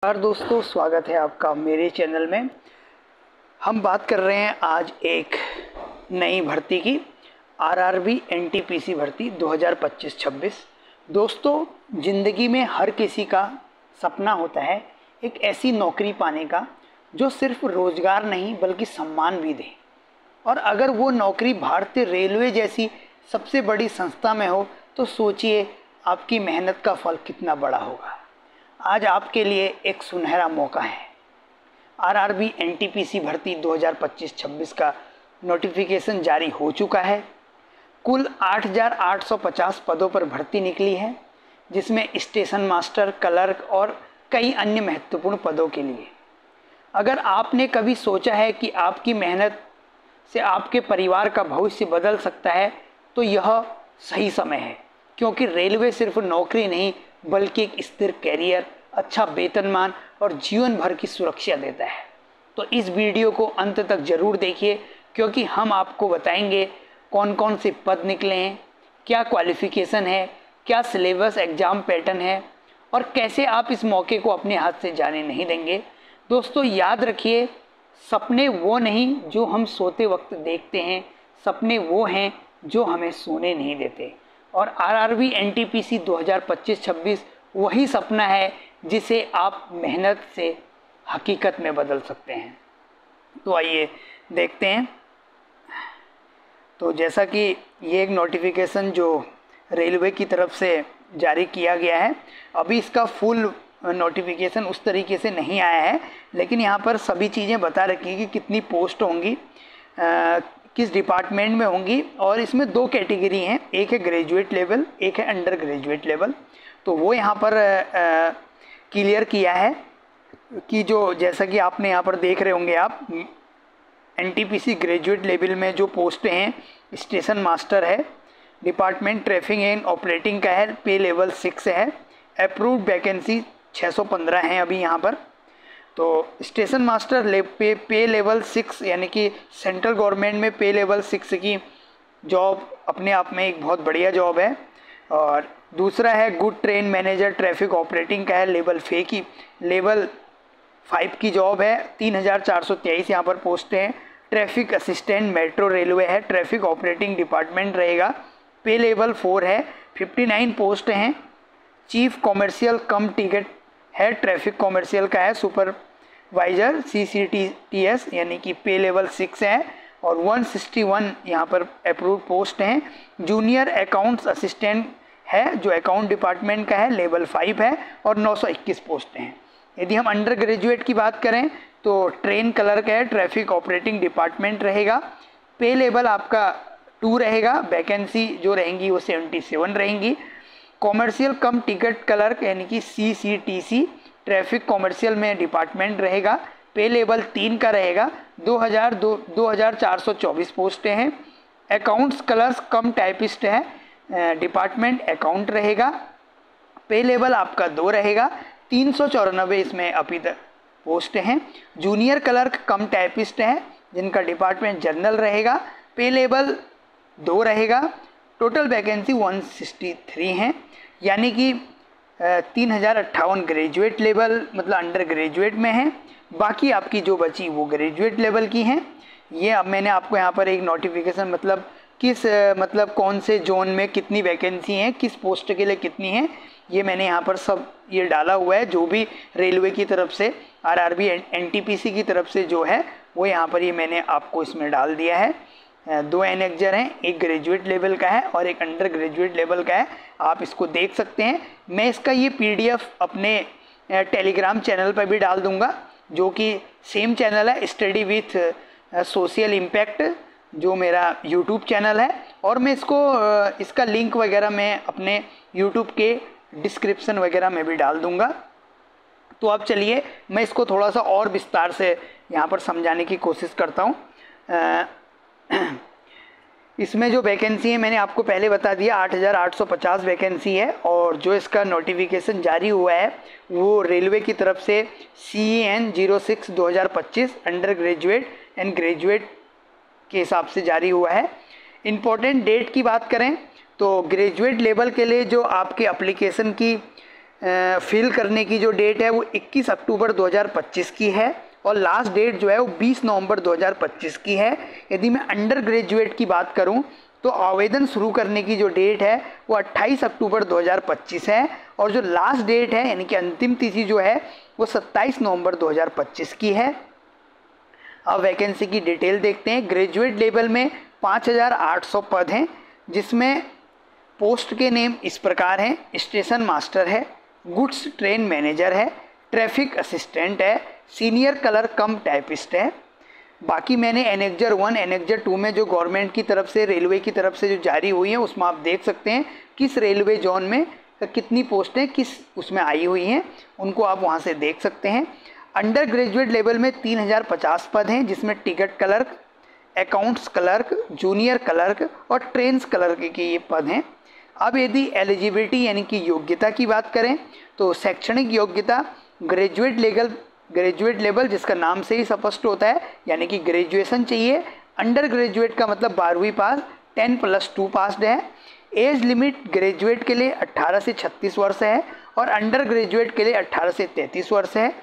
नमस्कार दोस्तों, स्वागत है आपका मेरे चैनल में। हम बात कर रहे हैं आज एक नई भर्ती की, आरआरबी एनटीपीसी भर्ती 2025-26। दोस्तों, ज़िंदगी में हर किसी का सपना होता है एक ऐसी नौकरी पाने का जो सिर्फ रोज़गार नहीं बल्कि सम्मान भी दे। और अगर वो नौकरी भारतीय रेलवे जैसी सबसे बड़ी संस्था में हो तो सोचिए आपकी मेहनत का फल कितना बड़ा होगा। आज आपके लिए एक सुनहरा मौका है। आरआरबी एनटीपीसी भर्ती 2025-26 का नोटिफिकेशन जारी हो चुका है। कुल 8,850 पदों पर भर्ती निकली है, जिसमें स्टेशन मास्टर, क्लर्क और कई अन्य महत्वपूर्ण पदों के लिए। अगर आपने कभी सोचा है कि आपकी मेहनत से आपके परिवार का भविष्य बदल सकता है तो यह सही समय है, क्योंकि रेलवे सिर्फ नौकरी नहीं बल्कि एक स्थिर कैरियर, अच्छा वेतनमान और जीवन भर की सुरक्षा देता है। तो इस वीडियो को अंत तक जरूर देखिए, क्योंकि हम आपको बताएंगे कौन कौन से पद निकले हैं, क्या क्वालिफिकेशन है, क्या सिलेबस एग्ज़ाम पैटर्न है और कैसे आप इस मौके को अपने हाथ से जाने नहीं देंगे। दोस्तों, याद रखिए, सपने वो नहीं जो हम सोते वक्त देखते हैं, सपने वो हैं जो हमें सोने नहीं देते। और आरआरबी एनटीपीसी 2025-26 वही सपना है जिसे आप मेहनत से हकीकत में बदल सकते हैं। तो आइए देखते हैं। तो जैसा कि ये एक नोटिफिकेशन जो रेलवे की तरफ से जारी किया गया है, अभी इसका फुल नोटिफिकेशन उस तरीके से नहीं आया है, लेकिन यहाँ पर सभी चीज़ें बता रखी कि कितनी पोस्ट होंगी, किस डिपार्टमेंट में होंगी। और इसमें दो कैटेगरी हैं, एक है ग्रेजुएट लेवल, एक है अंडर ग्रेजुएट लेवल। तो वो यहाँ पर क्लियर किया है कि जो जैसा कि आपने यहाँ पर देख रहे होंगे आप, एनटीपीसी ग्रेजुएट लेवल में जो पोस्टें हैं, स्टेशन मास्टर है, डिपार्टमेंट ट्रैफिक एंड ऑपरेटिंग का है, पे लेवल 6 है, अप्रूव्ड वैकेंसी 615 हैं अभी यहाँ पर। तो स्टेशन मास्टर पे लेवल 6 यानी कि सेंट्रल गवर्नमेंट में पे लेवल 6 की जॉब अपने आप में एक बहुत बढ़िया जॉब है। और दूसरा है good train manager traffic operating का है, लेवल 5 की जॉब है, 3,423 यहाँ पर पोस्टें हैं। ट्रैफिक असिस्टेंट मेट्रो रेलवे है, ट्रैफिक ऑपरेटिंग डिपार्टमेंट रहेगा, पे लेवल 4 है, 59 पोस्ट हैं। चीफ कॉमर्शियल कम टिकट है, ट्रैफिक कॉमर्शियल का है, सुपरवाइजर CCTS यानी कि पे लेवल 6 है और 161 यहाँ पर अप्रूव्ड पोस्ट हैं। जूनियर अकाउंट्स असिस्टेंट है जो अकाउंट डिपार्टमेंट का है, लेवल 5 है और 921 पोस्ट हैं। यदि हम अंडर ग्रेजुएट की बात करें तो ट्रेन क्लर्क है, ट्रैफिक ऑपरेटिंग डिपार्टमेंट रहेगा, पे लेवल आपका 2 रहेगा, वैकेंसी जो रहेंगी वो 77 रहेंगी। कॉमर्शियल कम टिकट क्लर्क यानी कि CCTC ट्रैफिक कॉमर्शियल में डिपार्टमेंट रहेगा, पे लेवल 3 का रहेगा, 2,424 पोस्टें हैं। अकाउंट्स क्लर्क कम टाइपिस्ट है, डिपार्टमेंट अकाउंट रहेगा, पे लेवल आपका 2 रहेगा, 394 इसमें अभी तक पोस्टें हैं। जूनियर क्लर्क कम टाइपिस्ट है जिनका डिपार्टमेंट जनरल रहेगा, पे लेवल 2 रहेगा, टोटल वैकेंसी 163 हैं, यानी कि 3,058 ग्रेजुएट लेवल मतलब अंडर ग्रेजुएट में हैं, बाकी आपकी जो बची वो ग्रेजुएट लेवल की हैं। ये अब मैंने आपको यहाँ पर एक नोटिफिकेशन मतलब कौन से जोन में कितनी वैकेंसी हैं, किस पोस्ट के लिए कितनी हैं, ये मैंने यहाँ पर सब ये डाला हुआ है। जो भी रेलवे की तरफ से आरआरबी एनटीपीसी की तरफ से जो है वो यहाँ पर ये मैंने आपको इसमें डाल दिया है। 2 एनेक्जर हैं, एक ग्रेजुएट लेवल का है और एक अंडर ग्रेजुएट लेवल का है, आप इसको देख सकते हैं। मैं इसका ये PDF अपने टेलीग्राम चैनल पर भी डाल दूंगा, जो कि सेम चैनल है स्टडी विथ सोशल इम्पैक्ट, जो मेरा यूट्यूब चैनल है। और मैं इसका लिंक वगैरह मैं अपने यूट्यूब के डिस्क्रिप्शन वगैरह में भी डाल दूंगा। तो अब चलिए मैं इसको थोड़ा सा और विस्तार से यहाँ पर समझाने की कोशिश करता हूँ। इसमें जो वैकेंसी है मैंने आपको पहले बता दिया, 8,850 वैकेंसी है। और जो इसका नोटिफिकेशन जारी हुआ है वो रेलवे की तरफ से CEN 06/2025 under graduate and graduate के हिसाब से जारी हुआ है। इम्पोर्टेंट डेट की बात करें तो ग्रेजुएट लेवल के लिए जो आपके एप्लीकेशन की फिल करने की जो डेट है वो 21 अक्टूबर 2025 की है और लास्ट डेट जो है वो 20 नवंबर 2025 की है। यदि मैं अंडर ग्रेजुएट की बात करूं तो आवेदन शुरू करने की जो डेट है वो 28 अक्टूबर 2025 है और जो लास्ट डेट है यानी कि अंतिम तिथि जो है वो 27 नवंबर 2025 की है। अब वैकेंसी की डिटेल देखते हैं। ग्रेजुएट लेवल में 5800 पद हैं, जिसमें पोस्ट के नेम इस प्रकार हैं। स्टेशन मास्टर है, गुड्स ट्रेन मैनेजर है, ट्रैफिक असिस्टेंट है, सीनियर कलर कम टाइपिस्ट है। बाकी मैंने एनेक्जर 1 एनेक्जर 2 में जो गवर्नमेंट की तरफ से रेलवे की तरफ से जो जारी हुई है उसमें आप देख सकते हैं किस रेलवे जोन में कितनी पोस्टें किस उसमें आई हुई हैं, उनको आप वहां से देख सकते हैं। अंडर ग्रेजुएट लेवल में 3050 पद हैं, जिसमें ticket clerk, accounts clerk, junior clerk और ट्रेन्स क्लर्क के ये पद हैं। अब यदि एलिजिबिलिटी यानी कि योग्यता की बात करें तो शैक्षणिक योग्यता ग्रेजुएट लेवल जिसका नाम से ही स्पष्ट होता है यानी कि ग्रेजुएशन चाहिए। अंडर ग्रेजुएट का मतलब 12वीं पास, 10+2 पास्ड है। एज लिमिट ग्रेजुएट के लिए 18 से 36 वर्ष है और अंडर ग्रेजुएट के लिए 18 से 33 वर्ष है।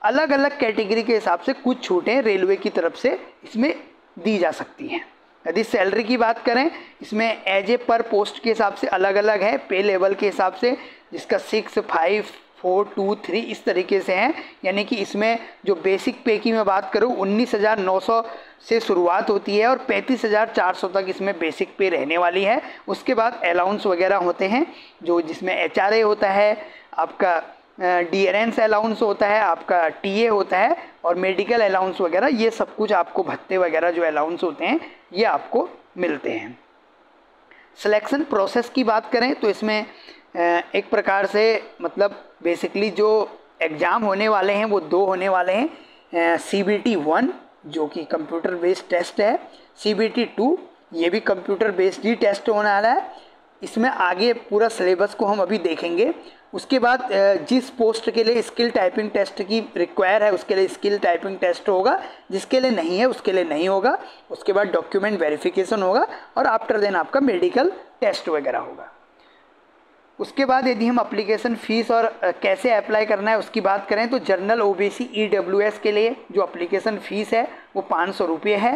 अलग अलग कैटेगरी के हिसाब से कुछ छूटें रेलवे की तरफ से इसमें दी जा सकती हैं। यदि सैलरी की बात करें इसमें एज ए पर पोस्ट के हिसाब से अलग अलग है, पे लेवल के हिसाब से जिसका 6, 5, 4, 2, 3 इस तरीके से हैं। यानी कि इसमें जो बेसिक पे की मैं बात करूं 19,900 से शुरुआत होती है और 35,400 तक इसमें बेसिक पे रहने वाली है। उसके बाद अलाउंस वगैरह होते हैं जो जिसमें HRA होता है, आपका डियरेंस अलाउंस होता है, आपका TA होता है और मेडिकल अलाउंस वगैरह, ये सब कुछ आपको भत्ते वगैरह जो अलाउंस होते हैं ये आपको मिलते हैं। सिलेक्शन प्रोसेस की बात करें तो इसमें एक प्रकार से मतलब बेसिकली जो एग्ज़ाम होने वाले हैं वो 2 होने वाले हैं। CBT 1 जो कि कंप्यूटर बेस्ड टेस्ट है, CBT 2 ये भी कंप्यूटर बेस्ड ही टेस्ट होने वाला है। इसमें आगे पूरा सिलेबस को हम अभी देखेंगे। उसके बाद जिस पोस्ट के लिए स्किल टाइपिंग टेस्ट की रिक्वायर है उसके लिए स्किल टाइपिंग टेस्ट होगा, जिसके लिए नहीं है उसके लिए नहीं होगा। उसके बाद डॉक्यूमेंट वेरिफिकेशन होगा और आफ्टर देन आपका मेडिकल टेस्ट वगैरह होगा। उसके बाद यदि हम एप्लीकेशन फ़ीस और कैसे अप्लाई करना है उसकी बात करें तो जनरल OBC EWS के लिए जो एप्लीकेशन फ़ीस है वो 500 रुपये है।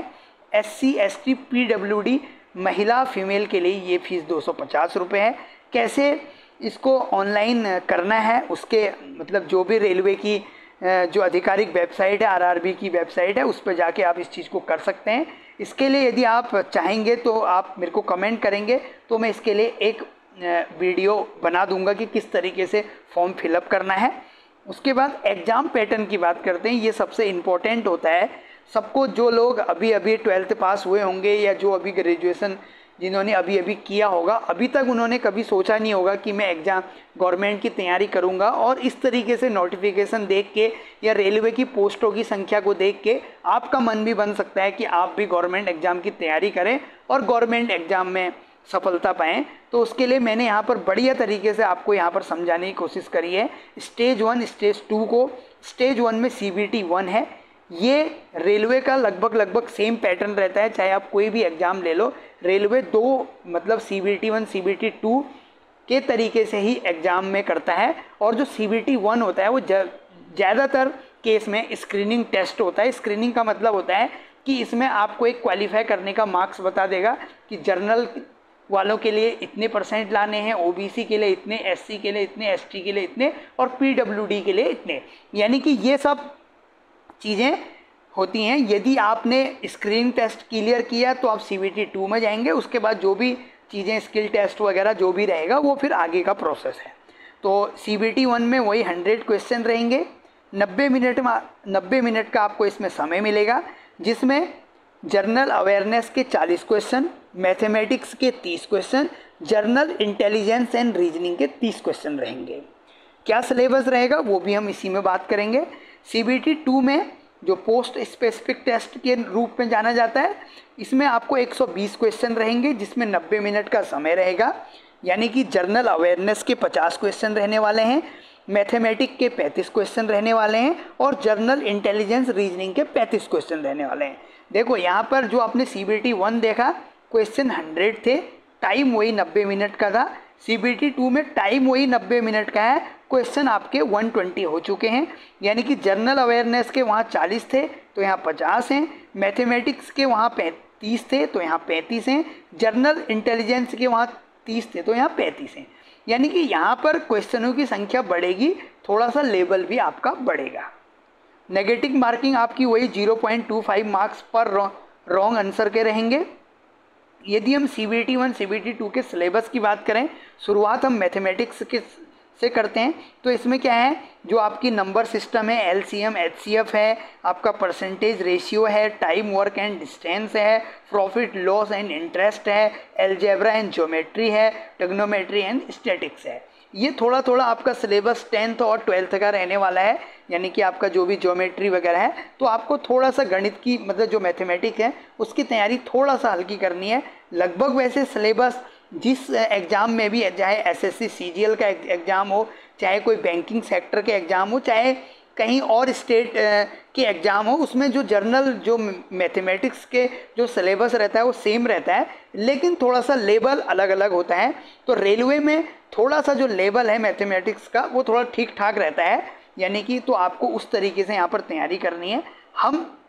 SC ST PWD महिला फीमेल के लिए ये फ़ीस 250 रुपये है। कैसे इसको ऑनलाइन करना है उसके मतलब जो भी रेलवे की जो आधिकारिक वेबसाइट है RRB की वेबसाइट है उस पर जाके आप इस चीज़ को कर सकते हैं। इसके लिए यदि आप चाहेंगे तो आप मेरे को कमेंट करेंगे तो मैं इसके लिए एक वीडियो बना दूंगा कि किस तरीके से फॉर्म फिलअप करना है। उसके बाद एग्ज़ाम पैटर्न की बात करते हैं, ये सबसे इम्पोर्टेंट होता है सबको। जो लोग अभी 12th पास हुए होंगे या जो अभी ग्रेजुएशन जिन्होंने अभी किया होगा, अभी तक उन्होंने कभी सोचा नहीं होगा कि मैं एग्ज़ाम गवर्नमेंट की तैयारी करूंगा और इस तरीके से नोटिफिकेशन देख के या रेलवे की पोस्टों की संख्या को देख के आपका मन भी बन सकता है कि आप भी गवर्नमेंट एग्ज़ाम की तैयारी करें और गवर्नमेंट एग्ज़ाम में सफलता पाएँ। तो उसके लिए मैंने यहाँ पर बढ़िया तरीके से आपको यहाँ पर समझाने की कोशिश करी है। स्टेज 1 स्टेज 2 को, स्टेज 1 में CBT 1 है, ये रेलवे का लगभग सेम पैटर्न रहता है चाहे आप कोई भी एग्ज़ाम ले लो। रेलवे 2 मतलब CBT 1 CBT 2 के तरीके से ही एग्ज़ाम में करता है और जो CBT 1 होता है वो ज़्यादातर केस में स्क्रीनिंग टेस्ट होता है। स्क्रीनिंग का मतलब होता है कि इसमें आपको एक क्वालिफाई करने का मार्क्स बता देगा कि जर्नल वालों के लिए इतने % लाने हैं, OBC के लिए इतने, SC के लिए इतने, ST के लिए इतने और PWD के लिए इतने। यानी कि ये सब चीज़ें होती हैं। यदि आपने स्क्रीनिंग टेस्ट क्लियर किया तो आप CBT 2 में जाएंगे। उसके बाद जो भी चीज़ें स्किल टेस्ट वगैरह जो भी रहेगा वो फिर आगे का प्रोसेस है। तो CBT 1 में वही 100 क्वेश्चन रहेंगे। 90 मिनट का आपको इसमें समय मिलेगा, जिसमें जर्नल अवेयरनेस के 40 क्वेश्चन, मैथमेटिक्स के 30 question, journal intelligence and reasoning के 30 क्वेश्चन रहेंगे। क्या सिलेबस रहेगा वो भी हम इसी में बात करेंगे। CBT 2 में जो पोस्ट स्पेसिफिक टेस्ट के रूप में जाना जाता है, इसमें आपको 120 क्वेश्चन रहेंगे जिसमें 90 मिनट का समय रहेगा। यानी कि जर्नल अवेयरनेस के 50 क्वेश्चन रहने वाले हैं, मैथमेटिक्स के 35 क्वेश्चन रहने वाले हैं और जर्नल इंटेलिजेंस रीजनिंग के 35 क्वेश्चन रहने वाले हैं। देखो यहाँ पर जो आपने CBT 1 देखा क्वेश्चन 100 थे, टाइम वही 90 मिनट का था। CBT 2 में टाइम वही 90 मिनट का है, क्वेश्चन आपके 120 हो चुके हैं, यानी कि जनरल अवेयरनेस के वहाँ 40 थे तो यहाँ 50 हैं, मैथमेटिक्स के वहाँ 35 थे तो यहाँ 35 हैं, जनरल इंटेलिजेंस के वहाँ 30 थे तो यहाँ 35 हैं। यानी कि यहाँ पर क्वेश्चनों की संख्या बढ़ेगी, थोड़ा सा लेवल भी आपका बढ़ेगा। नेगेटिव मार्किंग आपकी वही 0.25 मार्क्स पर रॉन्ग आंसर के रहेंगे। यदि हम CBT 1 CBT 2 के सिलेबस की बात करें, शुरुआत हम मैथमेटिक्स के से करते हैं, तो इसमें क्या है, जो आपकी नंबर सिस्टम है, LCM HCF है, आपका परसेंटेज रेशियो है, टाइम वर्क एंड डिस्टेंस है, प्रॉफिट लॉस एंड इंटरेस्ट है, अलजेब्रा एंड ज्योमेट्री है, ट्रिग्नोमेट्री एंड स्टैटिक्स है। ये थोड़ा थोड़ा आपका सिलेबस 10th और 12th का रहने वाला है, यानी कि आपका जो भी ज्योमेट्री वगैरह है, तो आपको थोड़ा सा गणित की मतलब जो मैथमेटिक्स है उसकी तैयारी थोड़ा सा हल्की करनी है। लगभग वैसे सिलेबस जिस एग्ज़ाम में भी, चाहे SSC CGL का एग्ज़ाम हो, चाहे कोई बैंकिंग सेक्टर के एग्ज़ाम हो, चाहे कहीं और स्टेट के एग्ज़ाम हो, उसमें जो जर्नल जो मैथमेटिक्स के जो सिलेबस रहता है वो सेम रहता है, लेकिन थोड़ा सा लेवल अलग अलग होता है। तो रेलवे में थोड़ा सा जो लेवल है मैथमेटिक्स का वो थोड़ा ठीक ठाक रहता है, यानी कि तो आपको उस तरीके से यहाँ पर तैयारी करनी है। हम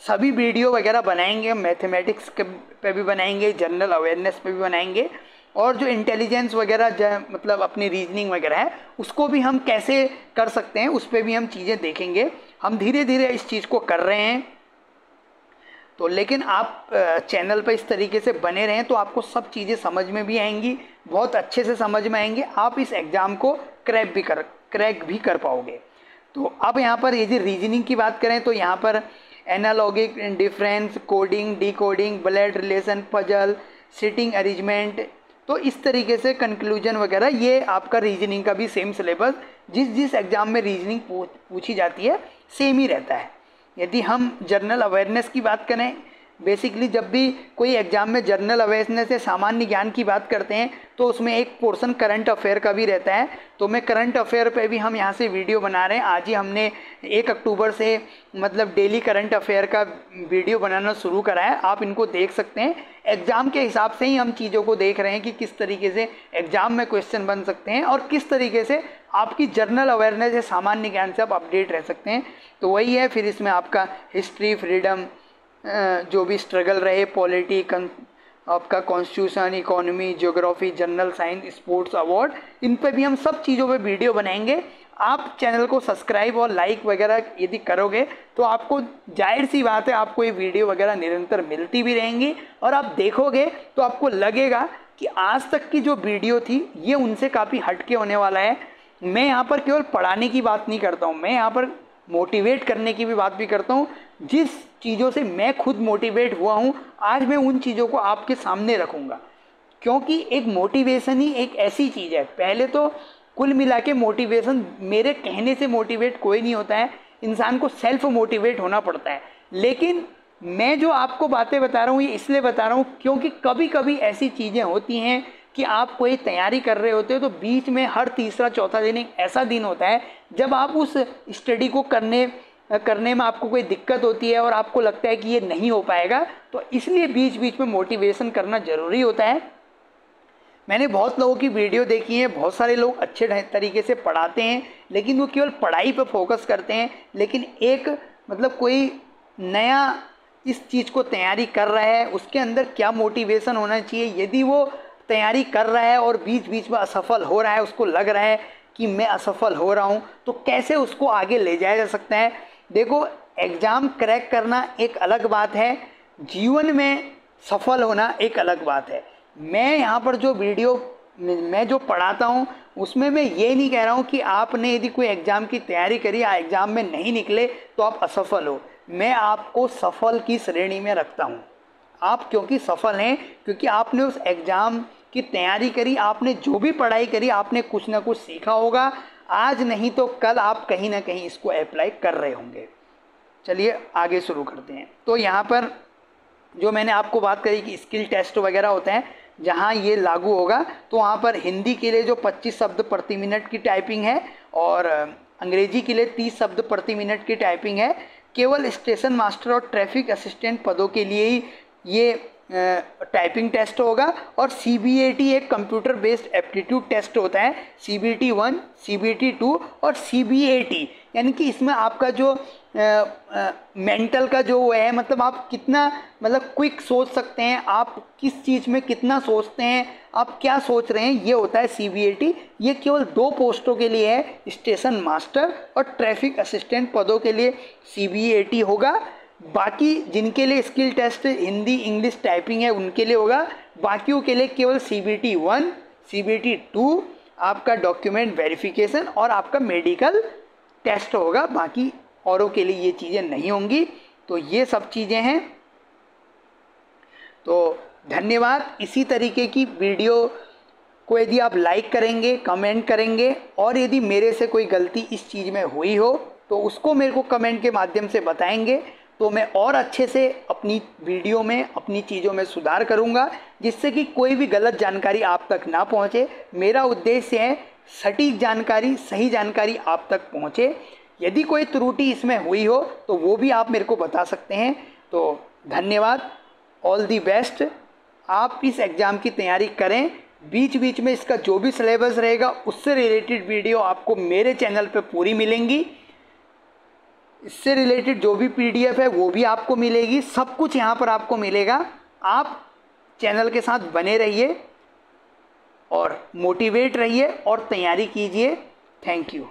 सभी वीडियो वगैरह बनाएंगे, मैथमेटिक्स के पे भी बनाएंगे, जनरल अवेयरनेस पे भी बनाएंगे, और जो इंटेलिजेंस वगैरह मतलब अपनी रीजनिंग वगैरह है उसको भी हम कैसे कर सकते हैं उस पर भी हम चीज़ें देखेंगे। हम धीरे धीरे इस चीज़ को कर रहे हैं। तो लेकिन आप चैनल पर इस तरीके से बने रहें तो आपको सब चीज़ें समझ में भी आएंगी, बहुत अच्छे से समझ में आएंगे, आप इस एग्ज़ाम को क्रैक भी कर पाओगे। तो अब यहाँ पर यदि रीजनिंग की बात करें तो यहाँ पर analogic difference, coding, decoding, blood relation, puzzle, sitting arrangement, तो इस तरीके से कंक्लूजन वगैरह, ये आपका रीजनिंग का भी सेम सिलेबस जिस एग्ज़ाम में रीजनिंग पूछी जाती है सेम ही रहता है। यदि हम जनरल अवेयरनेस की बात करें, बेसिकली जब भी कोई एग्ज़ाम में जनरल अवेयरनेस या सामान्य ज्ञान की बात करते हैं तो उसमें एक पोर्शन करंट अफेयर का भी रहता है। तो मैं करंट अफेयर पे भी हम यहाँ से वीडियो बना रहे हैं। आज ही हमने 1 अक्टूबर से मतलब डेली करंट अफेयर का वीडियो बनाना शुरू करा है, आप इनको देख सकते हैं। एग्ज़ाम के हिसाब से ही हम चीज़ों को देख रहे हैं कि किस तरीके से एग्ज़ाम में क्वेश्चन बन सकते हैं और किस तरीके से आपकी जनरल अवेयरनेस या सामान्य ज्ञान से आप अपडेट रह सकते हैं। तो वही है। फिर इसमें आपका हिस्ट्री, फ्रीडम, जो भी स्ट्रगल रहे, पॉलिटी, आपका constitution, economy, geography, general science, sports award, इन पे भी हम सब चीज़ों पे वीडियो बनाएंगे। आप चैनल को सब्सक्राइब और लाइक वगैरह यदि करोगे तो आपको जाहिर सी बात है आपको ये वीडियो वगैरह निरंतर मिलती भी रहेंगी और आप देखोगे तो आपको लगेगा कि आज तक की जो वीडियो थी ये उनसे काफ़ी हटके होने वाला है। मैं यहाँ पर केवल पढ़ाने की बात नहीं करता हूँ, मैं यहाँ पर मोटिवेट करने की भी बात भी करता हूँ। जिस चीज़ों से मैं खुद मोटिवेट हुआ हूँ आज मैं उन चीज़ों को आपके सामने रखूँगा, क्योंकि एक मोटिवेशन ही एक ऐसी चीज़ है। पहले तो कुल मिला के मोटिवेशन, मेरे कहने से मोटिवेट कोई नहीं होता है, इंसान को सेल्फ मोटिवेट होना पड़ता है। लेकिन मैं जो आपको बातें बता रहा हूँ ये इसलिए बता रहा हूँ क्योंकि कभी कभी ऐसी चीज़ें होती हैं कि आप कोई तैयारी कर रहे होते हो तो बीच में हर तीसरा चौथा दिन एक ऐसा दिन होता है जब आप उस स्टडी को करने में आपको कोई दिक्कत होती है और आपको लगता है कि ये नहीं हो पाएगा। तो इसलिए बीच बीच में मोटिवेशन करना ज़रूरी होता है। मैंने बहुत लोगों की वीडियो देखी है, बहुत सारे लोग अच्छे तरीके से पढ़ाते हैं लेकिन वो केवल पढ़ाई पर फोकस करते हैं, लेकिन एक मतलब कोई नया इस चीज़ को तैयारी कर रहा है उसके अंदर क्या मोटिवेशन होना चाहिए। यदि वो तैयारी कर रहा है और बीच बीच में असफल हो रहा है, उसको लग रहा है कि मैं असफल हो रहा हूँ, तो कैसे उसको आगे ले जाया जा सकता है। देखो, एग्ज़ाम क्रैक करना एक अलग बात है, जीवन में सफल होना एक अलग बात है। मैं यहाँ पर जो वीडियो मैं जो पढ़ाता हूँ उसमें मैं ये नहीं कह रहा हूँ कि आपने यदि कोई एग्ज़ाम की तैयारी करी, एग्ज़ाम में नहीं निकले तो आप असफल हो। मैं आपको सफल की श्रेणी में रखता हूँ। आप क्योंकि सफल हैं, क्योंकि आपने उस एग्ज़ाम की तैयारी करी, आपने जो भी पढ़ाई करी, आपने कुछ ना कुछ सीखा होगा। आज नहीं तो कल आप कहीं ना कहीं इसको अप्लाई कर रहे होंगे। चलिए आगे शुरू करते हैं। तो यहाँ पर जो मैंने आपको बात करी कि स्किल टेस्ट वगैरह होते हैं, जहाँ ये लागू होगा तो वहाँ पर हिंदी के लिए जो 25 शब्द प्रति मिनट की टाइपिंग है और अंग्रेजी के लिए 30 शब्द प्रति मिनट की टाइपिंग है। केवल स्टेशन मास्टर और ट्रैफिक असिस्टेंट पदों के लिए ही ये टाइपिंग टेस्ट होगा, और CBAT एक कंप्यूटर बेस्ड एप्टीट्यूड टेस्ट होता है, CBT 1, CBT 2 और CBAT, यानी कि इसमें आपका जो मेंटल का जो वो है, मतलब आप कितना मतलब क्विक सोच सकते हैं, आप किस चीज़ में कितना सोचते हैं, आप क्या सोच रहे हैं, ये होता है CBAT। ये केवल 2 पोस्टों के लिए है, स्टेशन मास्टर और ट्रैफिक असिस्टेंट पदों के लिए CBAT होगा। बाकी जिनके लिए skill test Hindi English typing है उनके लिए होगा, बाकियों के लिए केवल CBT 1, CBT 2, आपका डॉक्यूमेंट वेरिफिकेशन और आपका मेडिकल टेस्ट होगा, बाकी औरों के लिए ये चीज़ें नहीं होंगी। तो ये सब चीज़ें हैं। तो धन्यवाद। इसी तरीके की वीडियो को यदि आप लाइक करेंगे, कमेंट करेंगे, और यदि मेरे से कोई गलती इस चीज़ में हुई हो तो उसको मेरे को कमेंट के माध्यम से बताएंगे, तो मैं और अच्छे से अपनी वीडियो में अपनी चीज़ों में सुधार करूंगा, जिससे कि कोई भी गलत जानकारी आप तक ना पहुंचे। मेरा उद्देश्य है सटीक जानकारी, सही जानकारी आप तक पहुंचे। यदि कोई त्रुटि इसमें हुई हो तो वो भी आप मेरे को बता सकते हैं। तो धन्यवाद, ऑल दी बेस्ट। आप इस एग्ज़ाम की तैयारी करें। बीच बीच में इसका जो भी सिलेबस रहेगा उससे रिलेटेड वीडियो आपको मेरे चैनल पे पूरी मिलेंगी। इससे रिलेटेड जो भी PDF है वो भी आपको मिलेगी, सब कुछ यहाँ पर आपको मिलेगा। आप चैनल के साथ बने रहिए और मोटिवेट रहिए और तैयारी कीजिए। Thank you.